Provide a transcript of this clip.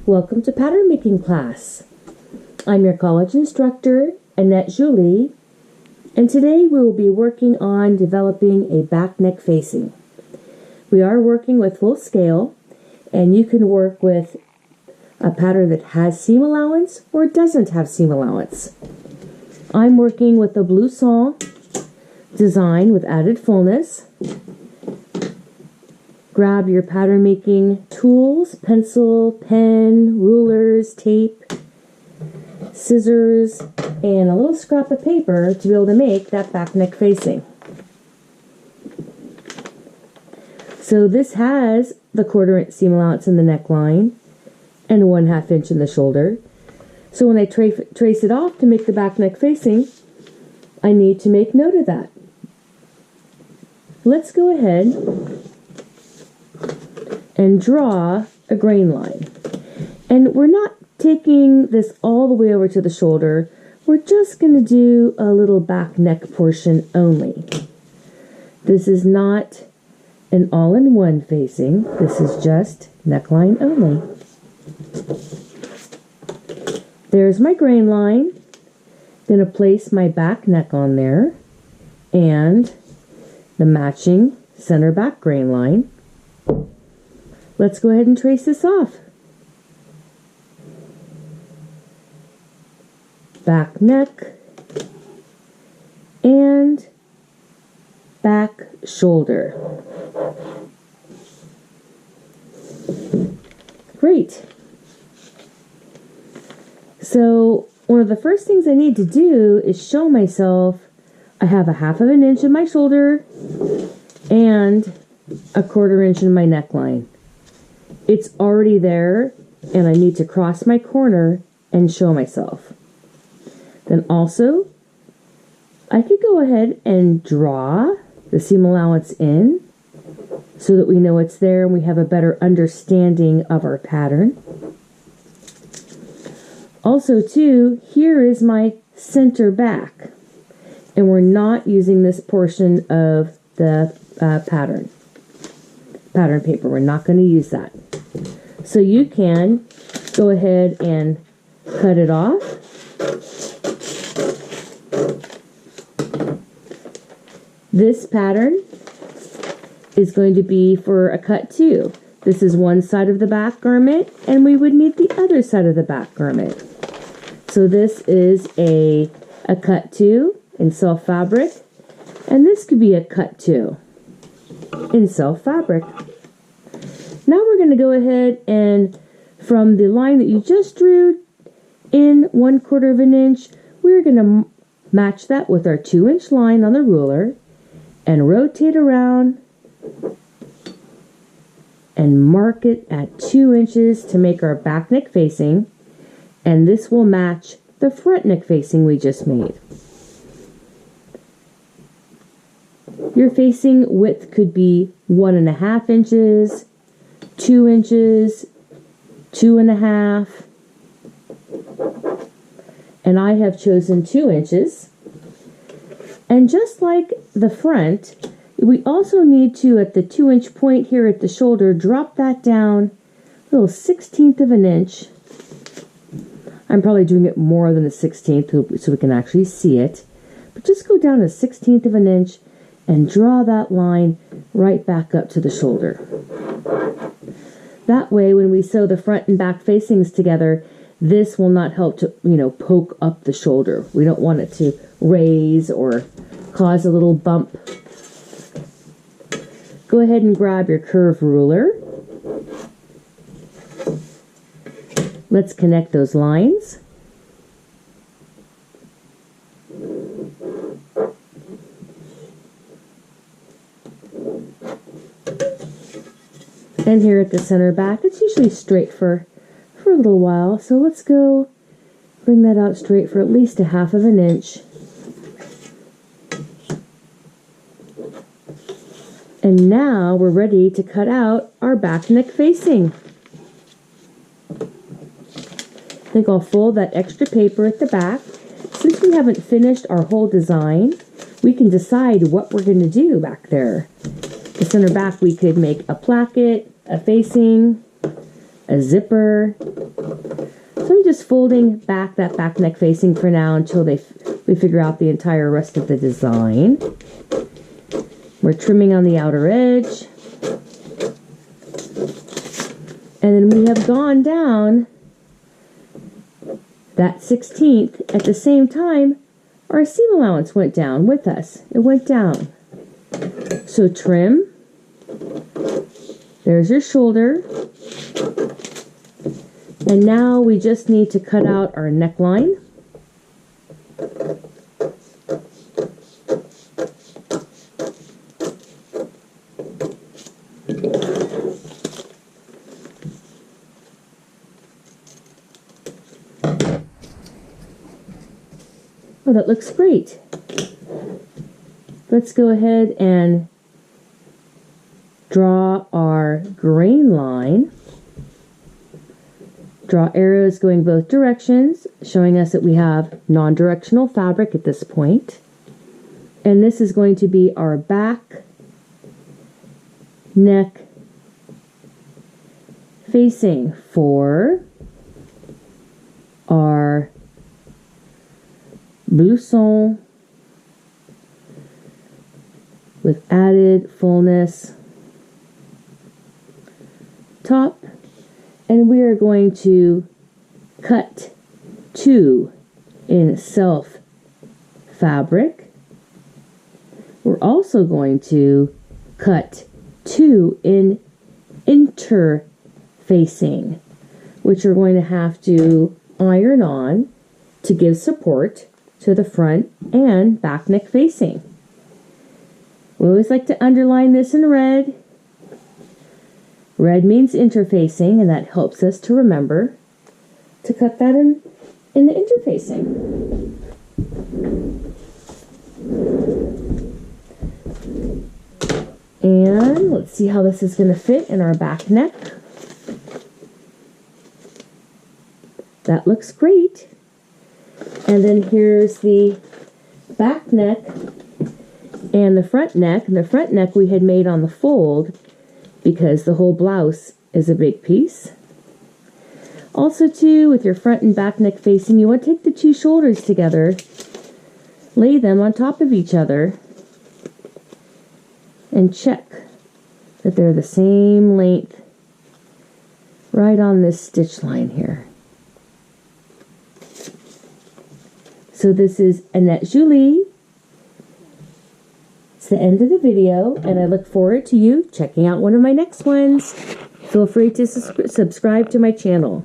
Welcome to pattern making class. I'm your college instructor, Annette Julie, and today we will be working on developing a back neck facing. We are working with full scale, and you can work with a pattern that has seam allowance or doesn't have seam allowance. I'm working with the blouson design with added fullness. Grab your pattern making tools, pencil, pen, rulers, tape, scissors, and a little scrap of paper to be able to make that back neck facing. So this has the 1/4 inch seam allowance in the neckline and 1/2 inch in the shoulder. So when I trace it off to make the back neck facing, I need to make note of that. Let's go ahead and draw a grain line. And we're not taking this all the way over to the shoulder. We're just going to do a little back neck portion only. This is not an all-in-one facing. This is just neckline only. There's my grain line. I'm going to place my back neck on there and the matching center back grain line. Let's go ahead and trace this off. Back neck and back shoulder. Great. So one of the first things I need to do is show myself I have 1/2 inch in my shoulder and 1/4 inch in my neckline. It's already there, and I need to cross my corner and show myself. Then also, I could go ahead and draw the seam allowance in so that we know it's there and we have a better understanding of our pattern. Also too, here is my center back, and we're not using this portion of the pattern paper. We're not going to use that. So you can go ahead and cut it off. This pattern is going to be for a cut 2. This is one side of the back garment, and we would need the other side of the back garment. So this is a cut 2 in self fabric, and this could be a cut 2 in self fabric. Now we're going to go ahead and from the line that you just drew in 1/4 inch, we're going to match that with our 2 inch line on the ruler and rotate around and mark it at 2 inches to make our back neck facing, and this will match the front neck facing we just made. Your facing width could be 1.5 inches, 2 inches, 2.5, and I have chosen 2 inches. And just like the front, we also need to, at the 2 inch point here at the shoulder, drop that down a little 1/16 of an inch. I'm probably doing it more than a 1/16 so we can actually see it, but just go down a 1/16 of an inch and draw that line right back up to the shoulder. That way, when we sew the front and back facings together, this will not help to, poke up the shoulder. We don't want it to raise or cause a little bump. Go ahead and grab your curved ruler. Let's connect those lines. And here at the center back, it's usually straight for a little while. So let's go bring that out straight for at least 1/2 inch. And now we're ready to cut out our back neck facing. I think I'll fold that extra paper at the back. Since we haven't finished our whole design, we can decide what we're going to do back there. The center back, we could make a placket, a facing, a zipper. So I'm just folding back that back neck facing for now until we figure out the entire rest of the design. We're trimming on the outer edge. And then we have gone down that 16th. At the same time, our seam allowance went down with us. It went down. So trim. There's your shoulder. And now we just need to cut out our neckline. Oh, that looks great. Let's go ahead and draw our grain line. Draw arrows going both directions, showing us that we have non-directional fabric at this point. And this is going to be our back neck facing for our blouson with added fullness top. And we are going to cut 2 in self fabric. We're also going to cut 2 in interfacing, which we're going to have to iron on to give support to the front and back neck facing. We always like to underline this in red. Red means interfacing, and that helps us to remember to cut that in the interfacing. And let's see how this is going to fit in our back neck. That looks great. And then here's the back neck and the front neck. And the front neck we had made on the fold, because the whole blouse is a big piece. Also too, with your front and back neck facing, you want to take the 2 shoulders together, lay them on top of each other, and check that they're the same length right on this stitch line here. So this is Annette Julie. It's the end of the video, and I look forward to you checking out one of my next ones. Feel free to subscribe to my channel.